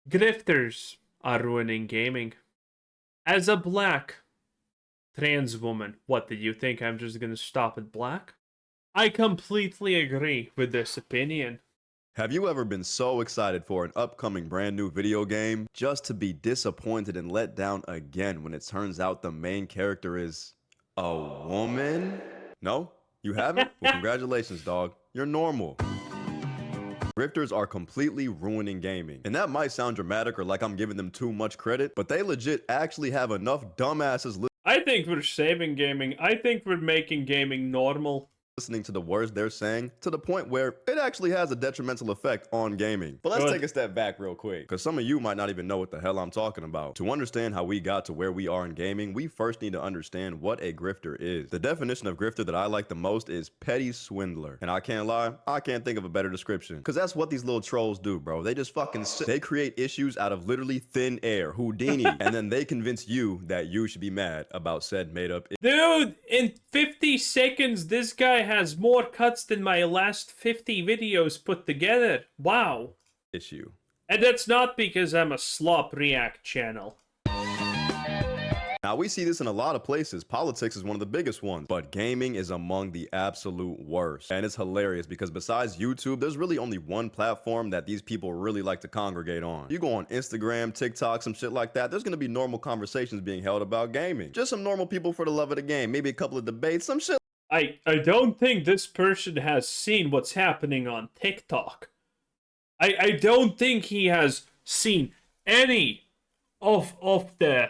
Grifters are ruining gaming. As a black trans woman, what do you think I'm just gonna stop at black? I completely agree with this opinion. Have you ever been so excited for an upcoming brand new video game just to be disappointed and let down again when it turns out the main character is a woman? No? You haven't? Well, congratulations, dog. You're normal. Grifters are completely ruining gaming. And that might sound dramatic or like I'm giving them too much credit, but they legit actually have enough dumbasses I think we're saving gaming. I think we're making gaming normal. listening to the words they're saying to the point where it actually has a detrimental effect on gaming. But let's Good. take a step back real quick, because some of you might not even know what the hell I'm talking about. To understand how we got to where we are in gaming, we first need to understand what a grifter is. The definition of grifter that I like the most is petty swindler. And I can't lie, I can't think of a better description. Because that's what these little trolls do, bro. They just fucking sit. They create issues out of literally thin air, Houdini, and then they convince you that you should be mad about said made up Dude, in 50 seconds, this guy has more cuts than my last 50 videos put together. Wow. issue. And that's not because I'm a slop react channel. Now, we see this in a lot of places. Politics is one of the biggest ones, but gaming is among the absolute worst. And it's hilarious because besides YouTube, there's really only one platform that these people really like to congregate on. You go on Instagram, TikTok, some shit like that, there's gonna be normal conversations being held about gaming. Just some normal people for the love of the game, maybe a couple of debates, some shit. I don't think this person has seen what's happening on TikTok. I don't think he has seen any of the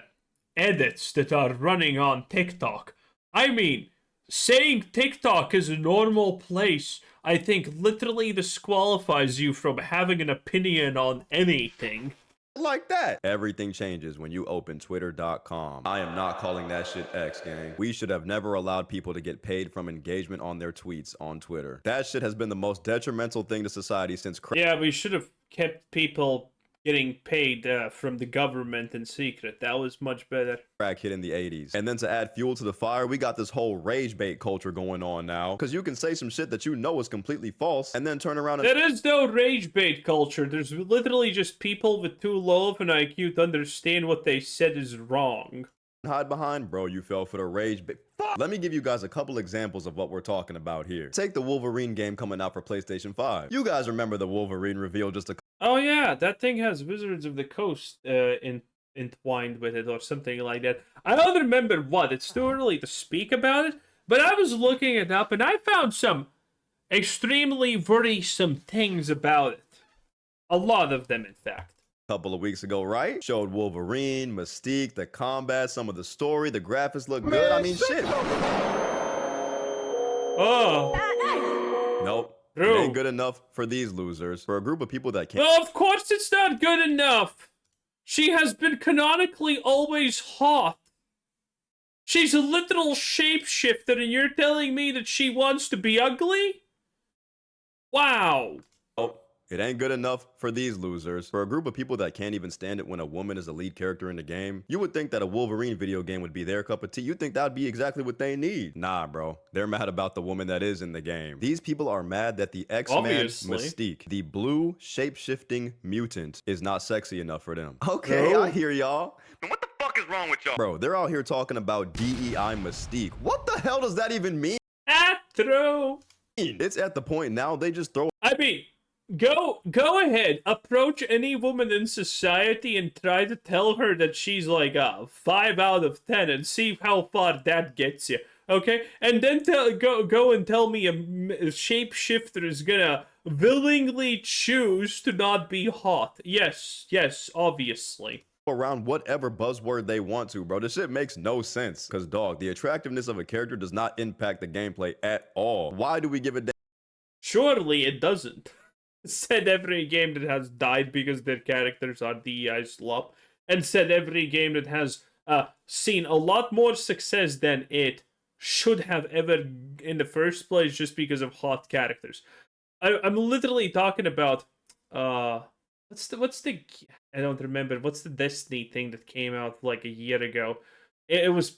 edits that are running on TikTok. I mean, saying TikTok is a normal place, I think literally disqualifies you from having an opinion on anything. Like that. Everything changes when you open twitter.com. I am not calling that shit X, gang. We should have never allowed people to get paid from engagement on their tweets on Twitter. That shit has been the most detrimental thing to society since Yeah, we should have kept people getting paid from the government in secret. That was much better. crack hit in the 80s. And then to add fuel to the fire, we got this whole rage bait culture going on now. Because you can say some shit that you know is completely false and then turn around and... There is no rage bait culture. There's literally just people with too low of an IQ to understand what they said is wrong. hide behind, bro, you fell for the rage bait. Fuck! Let me give you guys a couple examples of what we're talking about here. Take the Wolverine game coming out for PlayStation 5. You guys remember the Wolverine reveal just a... Oh yeah, that thing has Wizards of the Coast entwined with it or something like that. I don't remember what. It's too early to speak about it, but I was looking it up and I found some extremely worrisome things about it. A lot of them, in fact. couple of weeks ago, right? Showed Wolverine, Mystique, the combat, some of the story, the graphics look good. I mean, shit. Oh. Nope. True. It ain't good enough for these losers. For a group of people that can't... Well, of course it's not good enough. She has been canonically always hot. She's a literal shapeshifter and you're telling me that she wants to be ugly? Wow. Nope. It ain't good enough for these losers. For a group of people that can't even stand it when a woman is a lead character in the game, you would think that a Wolverine video game would be their cup of tea. You'd think that would be exactly what they need. Nah, bro. They're mad about the woman that is in the game. These people are mad that the X-Man Mystique, the blue shape-shifting mutant, is not sexy enough for them. Okay, I hear y'all. What the fuck is wrong with y'all? Bro, they're out here talking about DEI Mystique. What the hell does that even mean? True. It's at the point now they just throw... I mean... Go ahead, approach any woman in society and try to tell her that she's like a 5 out of 10 and see how far that gets you, okay? And then go and tell me a shapeshifter is gonna willingly choose to not be hot. Yes, obviously. Around whatever buzzword they want to, bro. This shit makes no sense. Because, dog, the attractiveness of a character does not impact the gameplay at all. Why do we give a damn? Surely it doesn't. Said every game that has died because their characters are DEI slop, and said every game that has seen a lot more success than it should have ever in the first place just because of hot characters. I'm literally talking about what's the I don't remember what's the Destiny thing that came out like a year ago. It was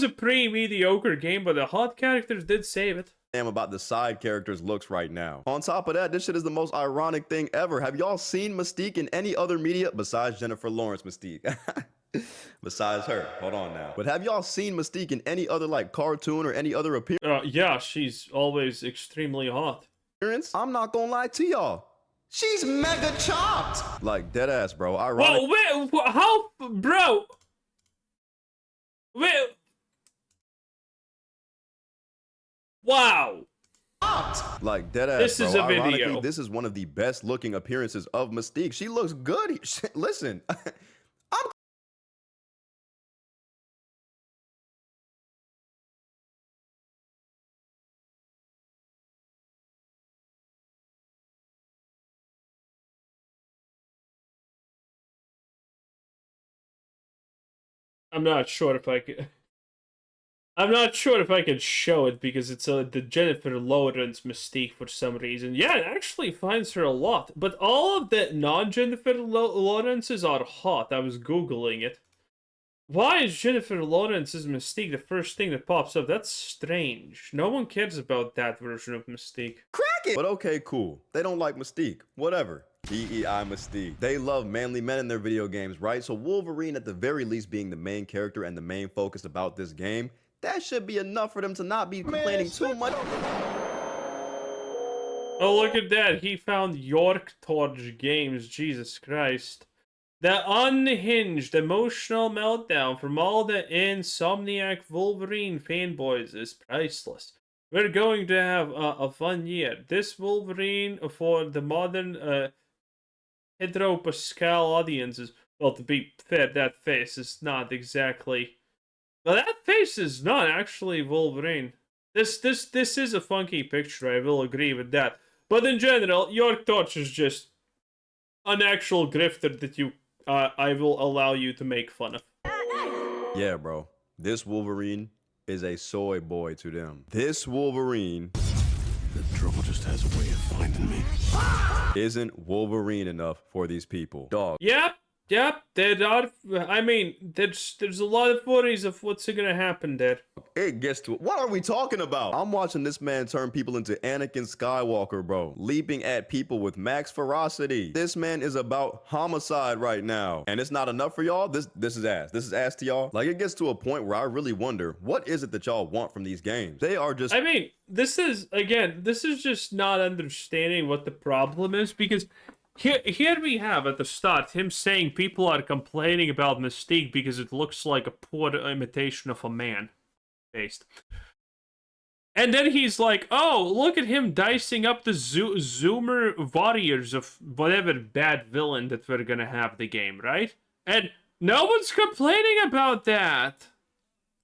a pretty mediocre game, but the hot characters did save it. damn about the side characters' looks right now. On top of that, this shit is the most ironic thing ever. Have y'all seen Mystique in any other media besides Jennifer Lawrence Mystique? Besides her, hold on now. But have y'all seen Mystique in any other like cartoon or any other Yeah, she's always extremely hot. appearance? I'm not gonna lie to y'all. She's mega chopped. Like dead ass, bro. Ironic. Whoa, wait, how, bro? Wait. Wow. Like dead ass, This bro. is a Ironically, video. this is one of the best looking appearances of Mystique. She looks good. Listen, I'm not sure if I could. I'm not sure if I can show it because it's the Jennifer Lawrence Mystique for some reason. Yeah, it actually finds her a lot, but all of the non-Jennifer Lawrences are hot. I was googling it. Why is Jennifer Lawrence's Mystique the first thing that pops up? That's strange. No one cares about that version of Mystique. crack it. But okay, cool. They don't like Mystique. Whatever. DEI Mystique. They love manly men in their video games, right? So Wolverine, at the very least, being the main character and the main focus about this game, that should be enough for them to not be complaining too much. Oh, look at that. He found York Torch Games. Jesus Christ. The unhinged emotional meltdown from all the Insomniac Wolverine fanboys is priceless. We're going to have a fun year. This Wolverine for the modern Pascal audiences. Well, to be fair, that face is not exactly... Well, that face is not actually Wolverine. This is a funky picture, I will agree with that. But in general, York Torch is just an actual grifter that you... I will allow you to make fun of. Yeah, bro. This Wolverine is a soy boy to them. This Wolverine... The trouble just has a way of finding me. isn't Wolverine enough for these people. Dog. Yep, there are... I mean, there's a lot of worries of what's gonna happen there. It gets to it. What are we talking about? I'm watching this man turn people into Anakin Skywalker, bro. Leaping at people with max ferocity. This man is about homicide right now. And it's not enough for y'all? This is ass. This is ass to y'all. Like, it gets to a point where I really wonder, what is it that y'all want from these games? They are just... I mean, this is just not understanding what the problem is, because here we have at the start him saying people are complaining about Mystique because it looks like a poor imitation of a man. Based. And then he's like, oh, look at him dicing up the Zoomer warriors of whatever bad villain that we're gonna have the game, right? And no one's complaining about that.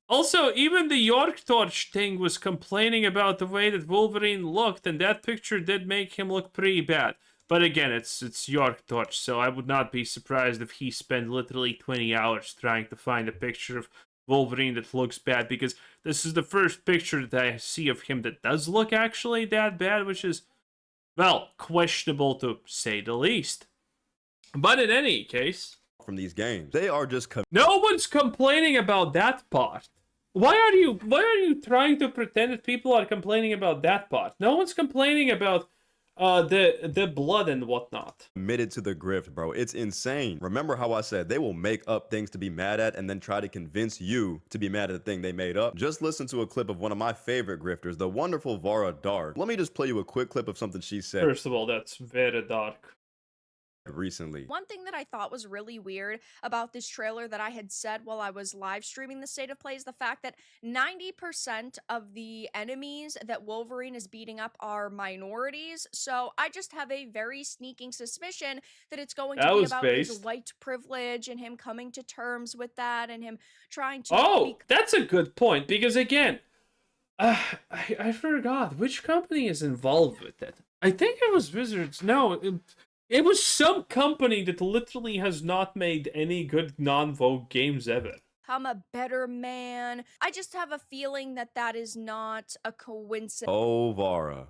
Also, even the York Torch thing was complaining about the way that Wolverine looked, and that picture did make him look pretty bad. But again, it's York Torch, so I would not be surprised if he spent literally 20 hours trying to find a picture of Wolverine that looks bad, because this is the first picture that I see of him that does look actually that bad, which is, well, questionable to say the least. But in any case, from these games. They are just... no one's complaining about that part. Why are you trying to pretend that people are complaining about that part? No one's complaining about the blood and whatnot. Committed to the grift, bro. It's insane. Remember how I said they will make up things to be mad at and then try to convince you to be mad at the thing they made up? Just listen to a clip of one of my favorite grifters, the wonderful Vara Dark. Let me just play you a quick clip of something she said. First of all, that's very dark. Recently. One thing that I thought was really weird about this trailer that I had said while I was live streaming the state of play is the fact that 90% of the enemies that Wolverine is beating up are minorities. So I just have a very sneaking suspicion that it's going to be about his white privilege and him coming to terms with that and him trying to... Oh, that's a good point, because again, I forgot which company is involved with it. I think it was Wizards. No, it was some company that literally has not made any good non-Vogue games ever. I'm a better man. I just have a feeling that that is not a coincidence. Oh, Vara.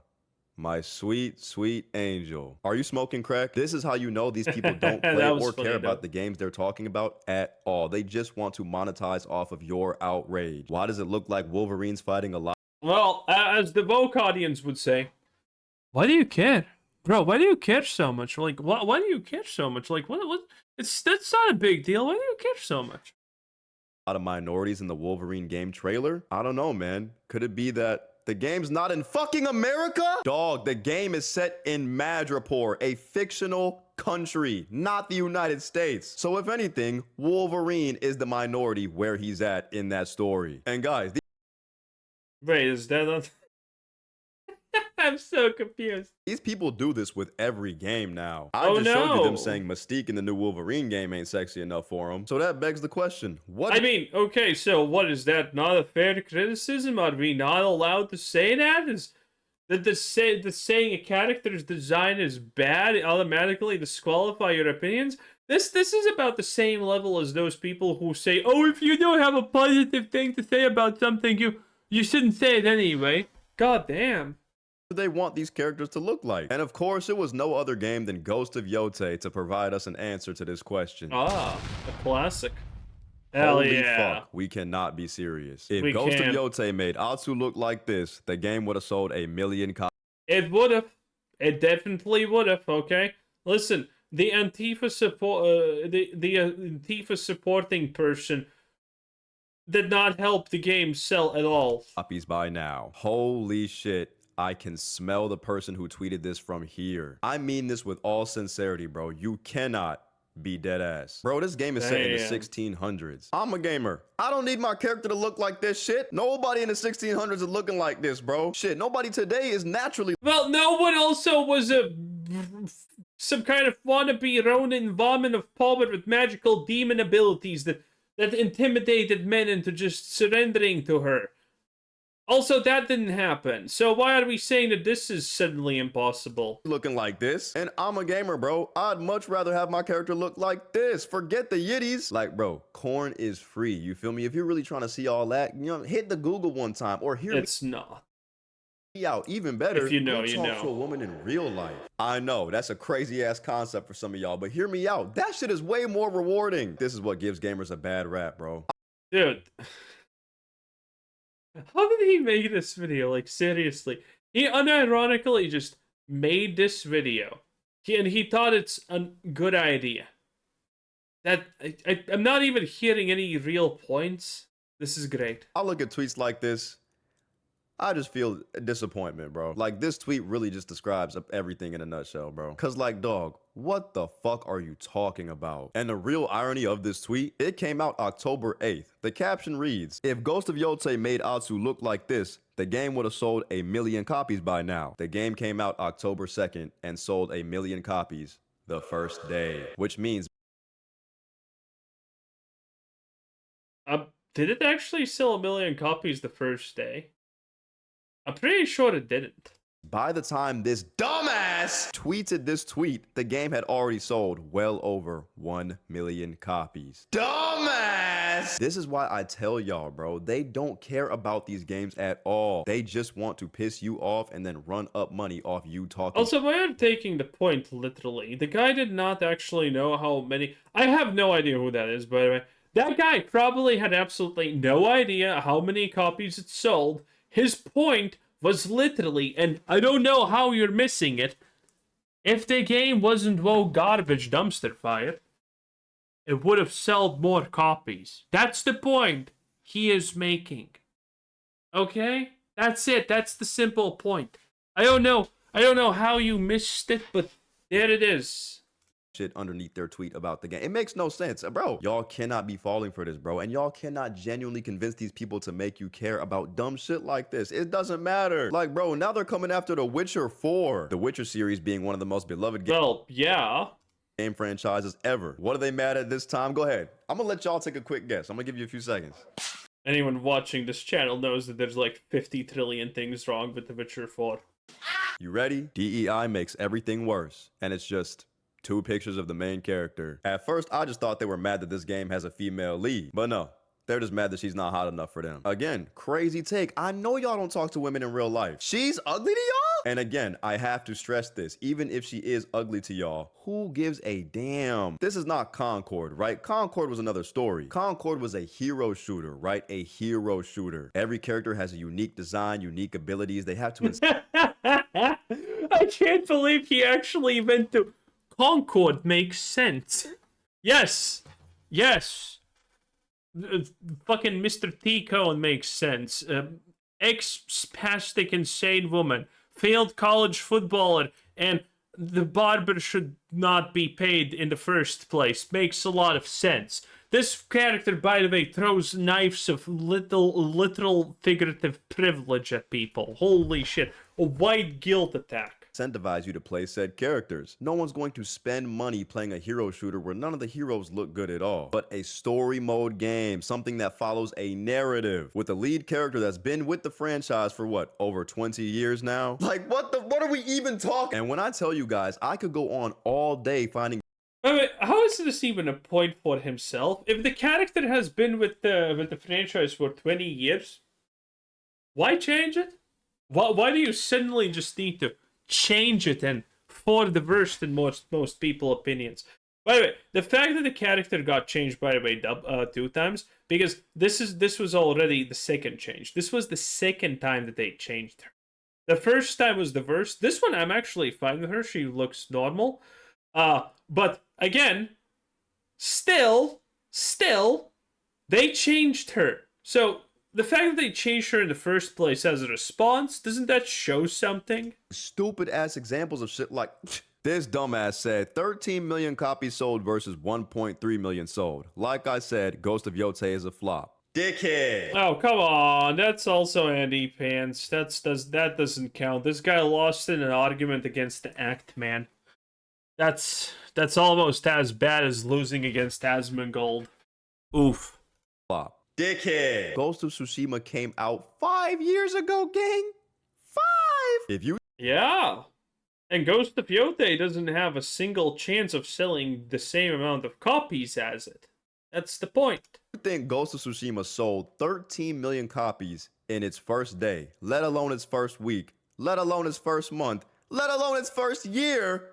My sweet, sweet angel. Are you smoking crack? This is how you know these people don't play or care about the games they're talking about at all. They just want to monetize off of your outrage. Why does it look like Wolverine's fighting a lot? Well, as the woke audience would say, why do you care? Bro, why do you care so much? Like, why do you care so much? Like, what? That's not a big deal. Why do you care so much? A lot of minorities in the Wolverine game trailer? I don't know, man. Could it be that the game's not in fucking America? Dog, the game is set in Madripoor, a fictional country, not the United States. So if anything, Wolverine is the minority where he's at in that story. And guys, Wait, is that not... I'm so confused. these people do this with every game now. I Oh, just showed you them no. saying Mystique in the new Wolverine game ain't sexy enough for them. So that begs the question, what... I mean, okay, so what, is that not a fair criticism? Are we not allowed to say that? Is that the saying a character's design is bad automatically disqualify your opinions? This is about the same level as those people who say, oh, if you don't have a positive thing to say about something, you shouldn't say it anyway. God damn. they want these characters to look like? And of course, it was no other game than Ghost of Yotei to provide us an answer to this question. Ah, a classic. Hell Holy yeah. fuck, we cannot be serious. If We Ghost can't. of Yotei made Atsu look like this, the game would have sold 1 million copies. It would have. It definitely would have, okay? Listen, the Antifa support, the Antifa supporting person did not help the game sell at all. Copies by now. Holy shit. I can smell the person who tweeted this from here. I mean this with all sincerity, bro. You cannot be dead ass. Bro, this game is set in the Damn. 1600s. I'm a gamer. I don't need my character to look like this shit. Nobody in the 1600s is looking like this, bro. Shit, nobody today is naturally... Well, no one also was some kind of wannabe Ronin vomit of power with magical demon abilities that intimidated men into just surrendering to her. Also, that didn't happen. So why are we saying that this is suddenly impossible? looking like this. And I'm a gamer, bro. I'd much rather have my character look like this. Forget the yitties. Like, bro, corn is free. You feel me? If you're really trying to see all that, you know, hit the Google one time or hear It's not. me out. Even better, If you know, go you talk know. to a woman in real life. I know, that's a crazy ass concept for some of y'all, but hear me out. That shit is way more rewarding. This is what gives gamers a bad rap, bro. Dude. How did he make this video? Like, seriously. He unironically just made this video. And he thought it's a good idea. That I'm not even hearing any real points. This is great. I look at tweets like this, I just feel disappointment, bro. Like, this tweet really just describes everything in a nutshell, bro. Cause like, dog, what the fuck are you talking about? And the real irony of this tweet, it came out October 8th. The caption reads, if Ghost of Yotei made Atsu look like this, the game would have sold 1 million copies by now. The game came out October 2nd and sold 1 million copies the first day, which means Did it actually sell 1 million copies the first day? I'm pretty sure it didn't. by the time this dumbass tweeted this tweet, the game had already sold well over 1 million copies. Dumbass! This is why I tell y'all, bro, they don't care about these games at all. They just want to piss you off and then run up money off you talking. Also, why I'm taking the point literally. The guy did not actually know how many... I have no idea who that is, by the way. That guy probably had absolutely no idea how many copies it sold. His point was literally, and I don't know how you're missing it, if the game wasn't garbage dumpster fire, it would have sold more copies. That's the point he is making. Okay? That's it. That's the simple point. I don't know how you missed it, but there it is. Shit underneath their tweet about the game. It makes no sense. Bro, y'all cannot be falling for this, bro. And y'all cannot genuinely convince these people to make you care about dumb shit like this. It doesn't matter. Like, bro, now they're coming after The Witcher 4. The Witcher series being one of the most beloved Well, yeah. game franchises ever. What are they mad at this time? Go ahead. I'm gonna let y'all take a quick guess. I'm gonna give you a few seconds. Anyone watching this channel knows that there's like 50 trillion things wrong with The Witcher 4. You ready? DEI makes everything worse. And it's just 2 pictures of the main character. At first, I just thought they were mad that this game has a female lead. But no, they're just mad that she's not hot enough for them. Again, crazy take. I know y'all don't talk to women in real life. She's ugly to y'all? And again, I have to stress this, even if she is ugly to y'all, who gives a damn? This is not Concord, right? Concord was another story. Concord was a hero shooter, right? A hero shooter. Every character has a unique design, unique abilities. They have to I can't believe he actually went to Concord. Makes sense. Yes. Yes. Fucking Mr. T. Cone makes sense. Ex-spastic insane woman. Failed college footballer. And the barber should not be paid in the first place. Makes a lot of sense. This character, by the way, throws knives of literal figurative privilege at people. Holy shit. A white guilt attack. incentivize you to play said characters. No one's going to spend money playing a hero shooter where none of the heroes look good at all. But a story mode game, something that follows a narrative with a lead character that's been with the franchise for what, over 20 years now? Like what are we even talking? And when I tell you guys, I could go on all day finding Wait, how is this even a point for himself? If the character has been with the franchise for 20 years, why change it? Why do you suddenly just need to change it and for the worst in most people opinions? By the way, the fact that the character got changed, by the way, 2 times, because this was already the second change. This was the second time that they changed her. The first time was the worst. This one I'm actually fine with her. She looks normal. But again, still, they changed her. So the fact that they changed her in the first place as a response, doesn't that show something? stupid ass examples of shit like this dumbass said 13 million copies sold versus 1.3 million sold. Like I said, Ghost of Yotei is a flop. Dickhead. Oh, come on. That's also Andy Pants. That doesn't count. This guy lost in an argument against the Act, man. That's almost as bad as losing against asmongold. Oof. Flop. Dickhead. Ghost of Tsushima came out 5 years ago, gang. 5. If you Yeah. And Ghost of Yotei doesn't have a single chance of selling the same amount of copies as it. That's the point. think Ghost of Tsushima sold 13 million copies in its first day, let alone its first week, let alone its first month, let alone its first year,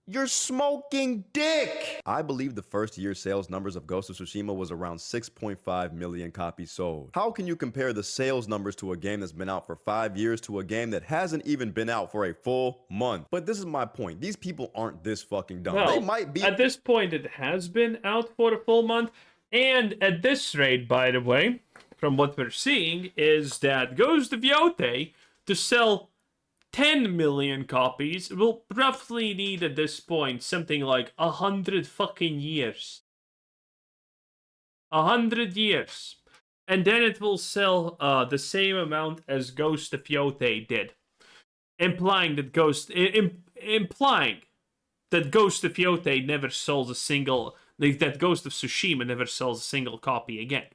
you're smoking dick. I believe the first year sales numbers of Ghost of Tsushima was around 6.5 million copies sold. How can you compare the sales numbers to a game that's been out for 5 years to a game that hasn't even been out for a full month? But this is my point. These people aren't this fucking dumb. Well, They might be. At this point, it has been out for a full month. And at this rate, by the way, from what we're seeing, is that Ghost of Yotei, to sell 10 million copies, will roughly need at this point something like 100 fucking years. 100 years. And then it will sell the same amount as Ghost of Yotei did. Implying that Ghost of Yotei never sells a single, like that Ghost of Tsushima never sells a single copy again.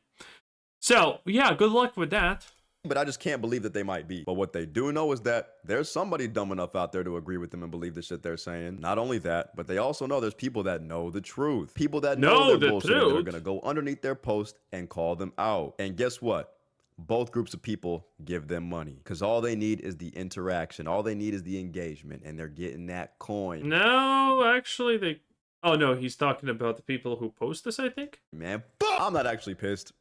So, yeah, good luck with that. But I just can't believe that they might be. But what they do know is that there's somebody dumb enough out there to agree with them and believe the shit they're saying. Not only that, but they also know there's people that know the truth. People that know they're bullshitting that are gonna go underneath their post and call them out. And guess what? Both groups of people give them money. Because all they need is the interaction. All they need is the engagement. And they're getting that coin. No, actually, they... Oh, no, he's talking about the people who post this, I think? Man, fuck! I'm not actually pissed.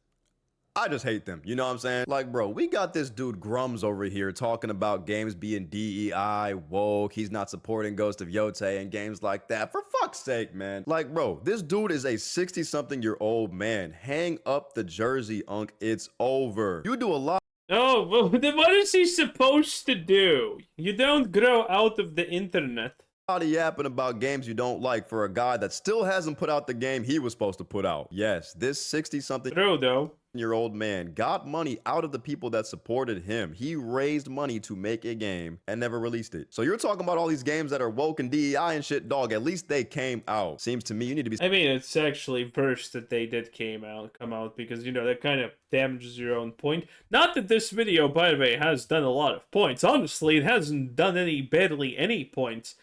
I just hate them. You know what I'm saying? Like, bro, we got this dude Grums over here talking about games being DEI, woke, he's not supporting Ghost of Yotei and games like that. For fuck's sake, man. Like, bro, this dude is a 60-something-year-old man. Hang up the jersey, Unk. It's over. You do a lot. Oh, well, then what is he supposed to do? You don't grow out of the internet. Of yapping about games you don't like for a guy that still hasn't put out the game he was supposed to put out. Yes, this 60-something-year-old man got money out of the people that supported him. He raised money to make a game and never released it. So you're talking about all these games that are woke and DEI and shit, dog. At least they came out. Seems to me you need to be... I mean, it's actually worse that they did come out because, you know, that kind of damages your own point. Not that this video, by the way, has done a lot of points. Honestly, it hasn't done barely any points.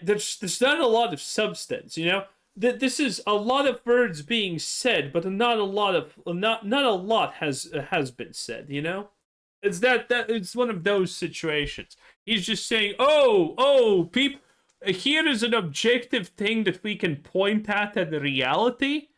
There's not a lot of substance, you know. This is a lot of words being said, but not a lot has been said, you know. It's it's one of those situations. He's just saying, oh, people, here is an objective thing that we can point at in reality.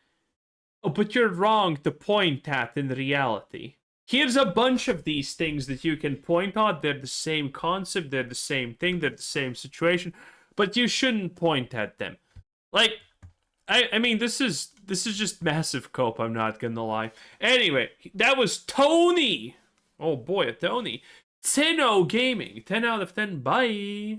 Oh, but you're wrong to point at in reality. Here's a bunch of these things that you can point at. They're the same concept, they're the same thing, they're the same situation, but you shouldn't point at them. Like, I mean, this is just massive cope, I'm not gonna lie. Anyway, that was Tony! Oh boy, a Tony. 10-0 Gaming. 10 out of 10, bye!